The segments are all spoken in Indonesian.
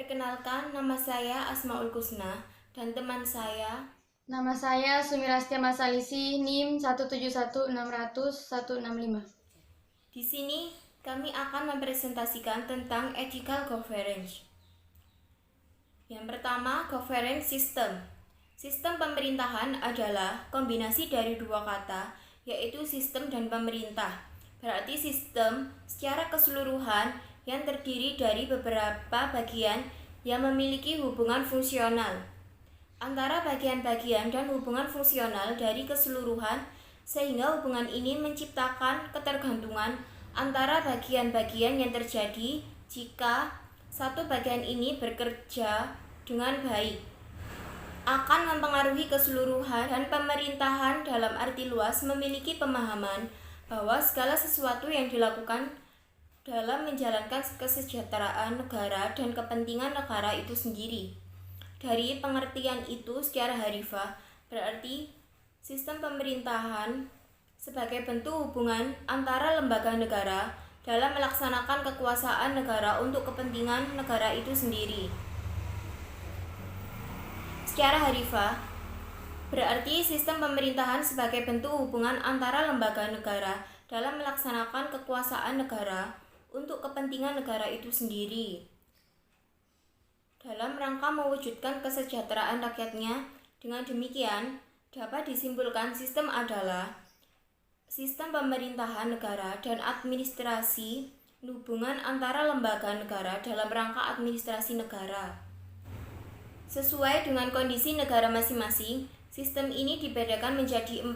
Perkenalkan, nama saya Asmaul Kusna dan teman saya. Nama saya Sumirastia Masalisi, NIM 171600165. Di sini kami akan mempresentasikan tentang ethical governance. Yang pertama, governance system. Sistem pemerintahan adalah kombinasi dari dua kata, yaitu sistem dan pemerintah. Berarti sistem secara keseluruhan yang terdiri dari beberapa bagian yang memiliki hubungan fungsional antara bagian-bagian dan hubungan fungsional dari keseluruhan, sehingga hubungan ini menciptakan ketergantungan antara bagian-bagian yang terjadi jika satu bagian ini bekerja dengan baik akan mempengaruhi keseluruhan. Dan pemerintahan dalam arti luas memiliki pemahaman bahwa segala sesuatu yang dilakukan dalam menjalankan kesejahteraan negara dan kepentingan negara itu sendiri. Dari pengertian itu secara harfiah, berarti sistem pemerintahan sebagai bentuk hubungan antara lembaga negara dalam melaksanakan kekuasaan negara untuk kepentingan negara itu sendiri. Secara harfiah, berarti sistem pemerintahan sebagai bentuk hubungan antara lembaga negara dalam melaksanakan kekuasaan negara untuk kepentingan negara itu sendiri, dalam rangka mewujudkan kesejahteraan rakyatnya. Dengan demikian, dapat disimpulkan sistem adalah sistem pemerintahan negara dan administrasi, hubungan antara lembaga negara dalam rangka administrasi negara. Sesuai dengan kondisi negara masing-masing, sistem ini dibedakan menjadi 4.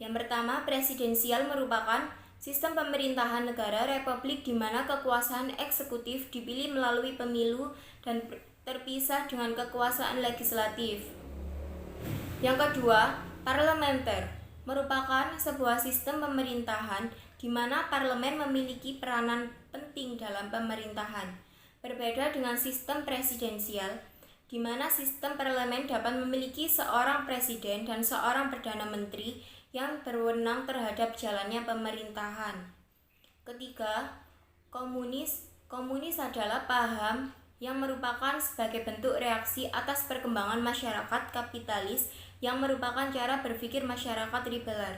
Yang pertama, presidensial merupakan sistem pemerintahan negara republik di mana kekuasaan eksekutif dipilih melalui pemilu dan terpisah dengan kekuasaan legislatif. Yang kedua, parlementer merupakan sebuah sistem pemerintahan di mana parlemen memiliki peranan penting dalam pemerintahan. Berbeda dengan sistem presidensial, di mana sistem parlemen dapat memiliki seorang presiden dan seorang perdana menteri yang berwenang terhadap jalannya pemerintahan. Ketiga, komunis. Komunis adalah paham yang merupakan sebagai bentuk reaksi atas perkembangan masyarakat kapitalis yang merupakan cara berpikir masyarakat liberal.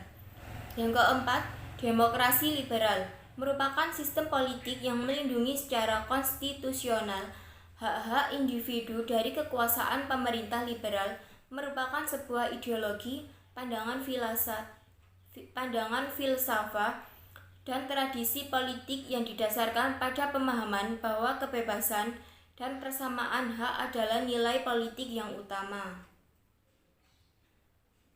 Yang keempat, demokrasi liberal merupakan sistem politik yang melindungi secara konstitusional hak-hak individu dari kekuasaan. Pemerintah liberal merupakan sebuah ideologi, pandangan filsafat dan tradisi politik yang didasarkan pada pemahaman bahwa kebebasan dan persamaan hak adalah nilai politik yang utama.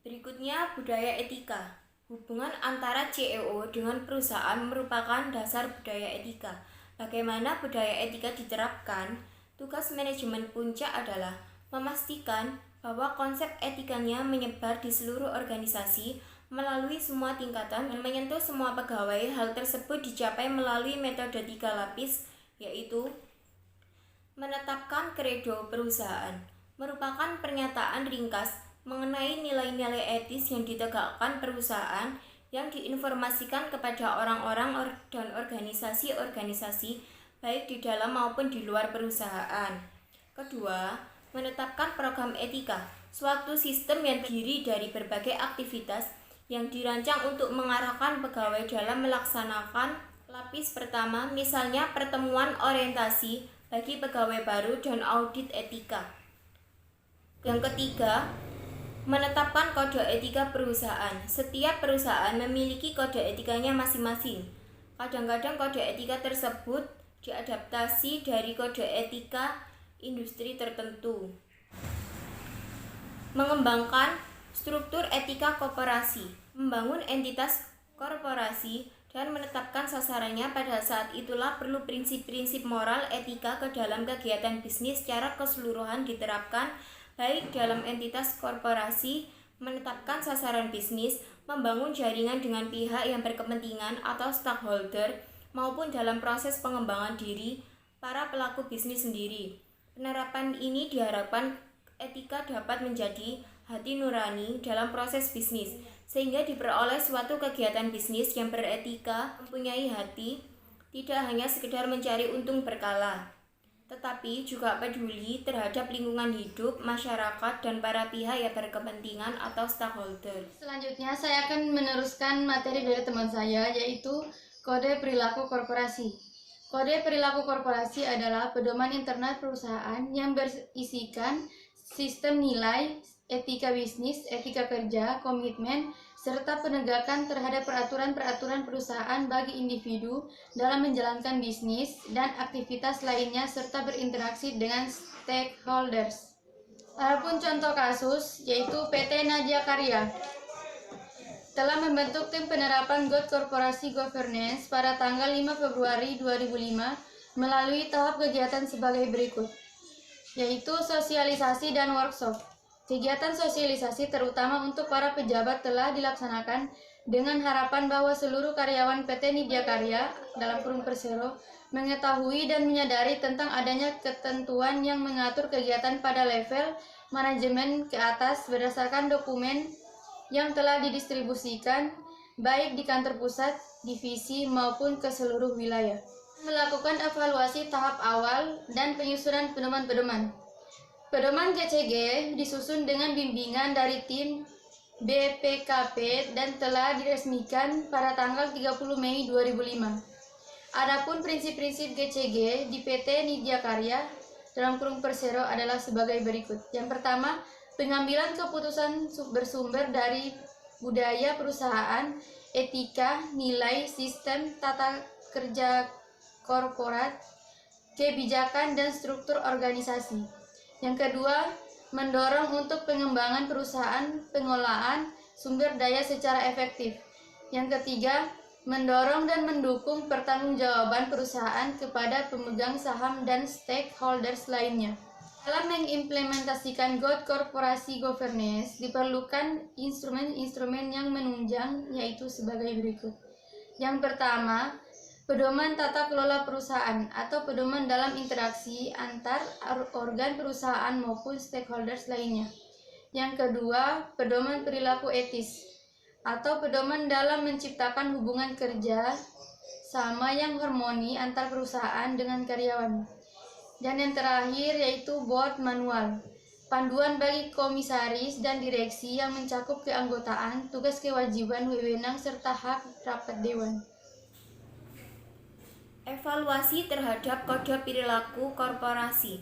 Berikutnya, budaya etika. Hubungan antara CEO dengan perusahaan merupakan dasar budaya etika. Bagaimana budaya etika diterapkan? Tugas manajemen puncak adalah memastikan bahwa konsep etikanya menyebar di seluruh organisasi melalui semua tingkatan dan menyentuh semua pegawai. Hal tersebut dicapai melalui metode 3 lapis, yaitu menetapkan kredo perusahaan, merupakan pernyataan ringkas mengenai nilai-nilai etis yang ditegakkan perusahaan yang diinformasikan kepada orang-orang dan organisasi-organisasi baik di dalam maupun di luar perusahaan. Kedua, menetapkan program etika, suatu sistem yang terdiri dari berbagai aktivitas yang dirancang untuk mengarahkan pegawai dalam melaksanakan lapis pertama, misalnya pertemuan orientasi bagi pegawai baru dan audit etika. Yang ketiga, menetapkan kode etika perusahaan. Setiap perusahaan memiliki kode etikanya masing-masing. Kadang-kadang kode etika tersebut diadaptasi dari kode etika industri tertentu. Mengembangkan struktur etika koperasi, membangun entitas korporasi dan menetapkan sasarannya. Pada saat itulah perlu prinsip-prinsip moral etika ke dalam kegiatan bisnis secara keseluruhan diterapkan, baik dalam entitas korporasi, menetapkan sasaran bisnis, membangun jaringan dengan pihak yang berkepentingan atau stakeholder, maupun dalam proses pengembangan diri para pelaku bisnis sendiri. Penerapan ini diharapkan etika dapat menjadi hati nurani dalam proses bisnis, sehingga diperoleh suatu kegiatan bisnis yang beretika, mempunyai hati, tidak hanya sekedar mencari untung berkala. tetapi juga peduli terhadap lingkungan hidup, masyarakat, dan para pihak yang berkepentingan atau stakeholder. Selanjutnya, saya akan meneruskan materi dari teman saya, yaitu Kode Perilaku Korporasi. Kode Perilaku Korporasi adalah pedoman internal perusahaan yang berisikan sistem nilai, etika bisnis, etika kerja, komitmen, serta penegakan terhadap peraturan-peraturan perusahaan bagi individu dalam menjalankan bisnis dan aktivitas lainnya serta berinteraksi dengan stakeholders. Adapun contoh kasus yaitu PT Nadia Karya telah membentuk tim penerapan God Corporation Governance pada tanggal 5 Februari 2005 melalui tahap kegiatan sebagai berikut, yaitu sosialisasi dan workshop. Kegiatan sosialisasi terutama untuk para pejabat telah dilaksanakan dengan harapan bahwa seluruh karyawan PT Nidya Karya (Persero) mengetahui dan menyadari tentang adanya ketentuan yang mengatur kegiatan pada level manajemen ke atas berdasarkan dokumen yang telah didistribusikan baik di kantor pusat, divisi maupun ke seluruh wilayah. Melakukan evaluasi tahap awal dan penyusunan pedoman-pedoman. Pedoman GCG disusun dengan bimbingan dari tim BPKP dan telah diresmikan pada tanggal 30 Mei 2005. Adapun prinsip-prinsip GCG di PT Nidya Karya (Persero) adalah sebagai berikut. Yang pertama, pengambilan keputusan bersumber dari budaya perusahaan, etika, nilai, sistem, tata kerja korporat, kebijakan, dan struktur organisasi. Yang kedua, mendorong untuk pengembangan perusahaan, pengolahan sumber daya secara efektif. Yang ketiga, mendorong dan mendukung pertanggungjawaban perusahaan kepada pemegang saham dan stakeholders lainnya. Dalam mengimplementasikan God Corporation Governance, diperlukan instrumen-instrumen yang menunjang, yaitu sebagai berikut. Yang pertama, pedoman tata kelola perusahaan atau pedoman dalam interaksi antar organ perusahaan maupun stakeholders lainnya. Yang kedua, pedoman perilaku etis atau pedoman dalam menciptakan hubungan kerja sama yang harmoni antar perusahaan dengan karyawan. Dan yang terakhir yaitu board manual, panduan bagi komisaris dan direksi yang mencakup keanggotaan, tugas kewajiban, wewenang, serta hak rapat dewan. Evaluasi terhadap kode perilaku korporasi.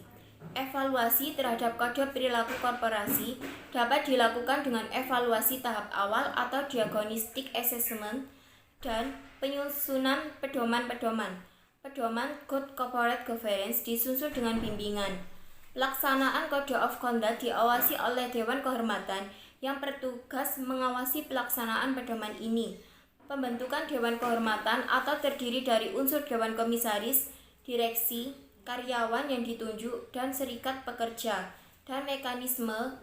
Evaluasi terhadap kode perilaku korporasi dapat dilakukan dengan evaluasi tahap awal atau diagnostic assessment dan penyusunan pedoman-pedoman. Pedoman Good Corporate Governance disusun dengan bimbingan. Pelaksanaan Code of Conduct diawasi oleh Dewan Kehormatan yang bertugas mengawasi pelaksanaan pedoman ini. Pembentukan Dewan Kehormatan atau terdiri dari unsur Dewan Komisaris, direksi, karyawan yang ditunjuk, dan serikat pekerja, dan mekanisme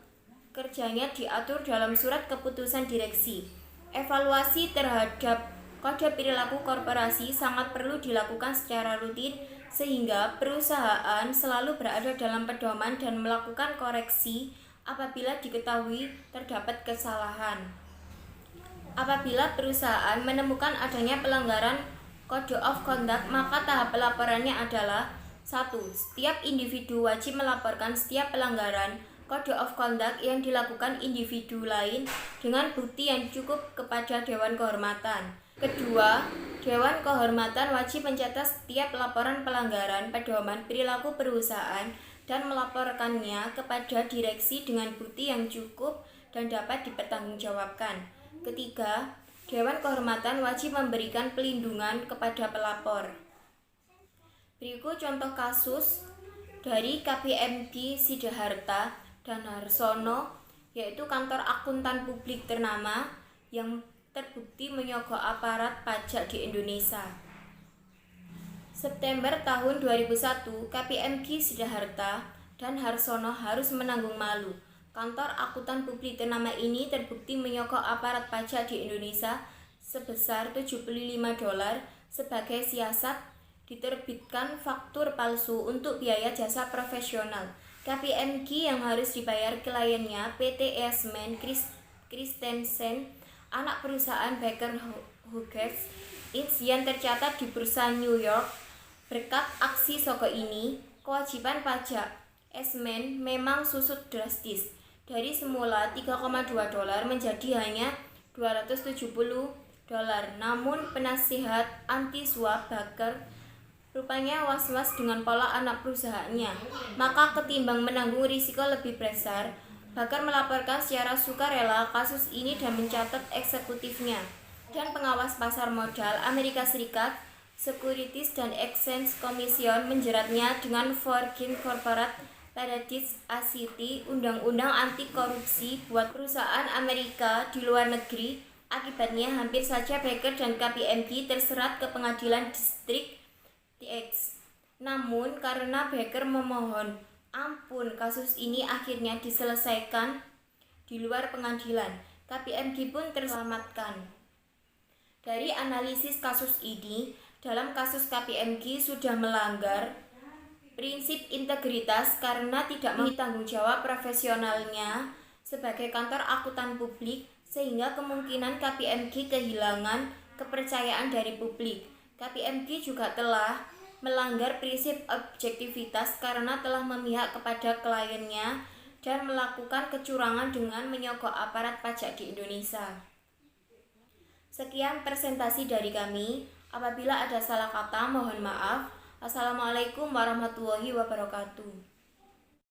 kerjanya diatur dalam surat keputusan direksi. Evaluasi terhadap kode perilaku korporasi sangat perlu dilakukan secara rutin sehingga perusahaan selalu berada dalam pedoman dan melakukan koreksi apabila diketahui terdapat kesalahan. Apabila perusahaan menemukan adanya pelanggaran Code of Conduct, maka tahap pelaporannya adalah 1. Setiap individu wajib melaporkan setiap pelanggaran Code of Conduct yang dilakukan individu lain dengan bukti yang cukup kepada Dewan Kehormatan. Kedua, Dewan Kehormatan wajib mencatat setiap laporan pelanggaran pedoman perilaku perusahaan dan melaporkannya kepada direksi dengan bukti yang cukup dan dapat dipertanggungjawabkan. Ketiga, Dewan Kehormatan wajib memberikan pelindungan kepada pelapor. Berikut contoh kasus dari KPMG Sidaharta dan Harsono, yaitu kantor akuntan publik ternama yang terbukti menyogok aparat pajak di Indonesia. September tahun 2001, KPMG Sidaharta dan Harsono harus menanggung malu. Kantor akuntan publik ternama ini terbukti menyogok aparat pajak di Indonesia sebesar $75 sebagai siasat diterbitkan faktur palsu untuk biaya jasa profesional. KPMG yang harus dibayar kliennya PT Eastman Christensen, anak perusahaan Baker Hughes Inc. yang tercatat di bursa New York. Berkat aksi sogok ini, kewajiban pajak Eastman memang susut drastis dari semula $3,2 menjadi hanya $270. Namun penasihat anti suap Baker rupanya was-was dengan pola anak perusahaannya. Maka ketimbang menanggung risiko lebih besar, Baker melaporkan secara sukarela kasus ini dan mencatat eksekutifnya dan pengawas pasar modal Amerika Serikat, Securities and Exchange Commission menjeratnya dengan Foreign Corporate Paradise Act, undang-undang anti korupsi buat perusahaan Amerika di luar negeri. Akibatnya hampir saja Baker dan KPMG terserat ke pengadilan distrik TX. Namun karena Baker memohon ampun, kasus ini akhirnya diselesaikan di luar pengadilan. KPMG pun terselamatkan. Dari analisis kasus ini, dalam kasus KPMG sudah melanggar prinsip integritas karena tidak memiliki tanggung jawab profesionalnya sebagai kantor akuntan publik, sehingga kemungkinan KPMG kehilangan kepercayaan dari publik. KPMG juga telah melanggar prinsip objektivitas karena telah memihak kepada kliennya dan melakukan kecurangan dengan menyogok aparat pajak di Indonesia. Sekian presentasi dari kami. Apabila ada salah kata, mohon maaf. Assalamualaikum warahmatullahi wabarakatuh.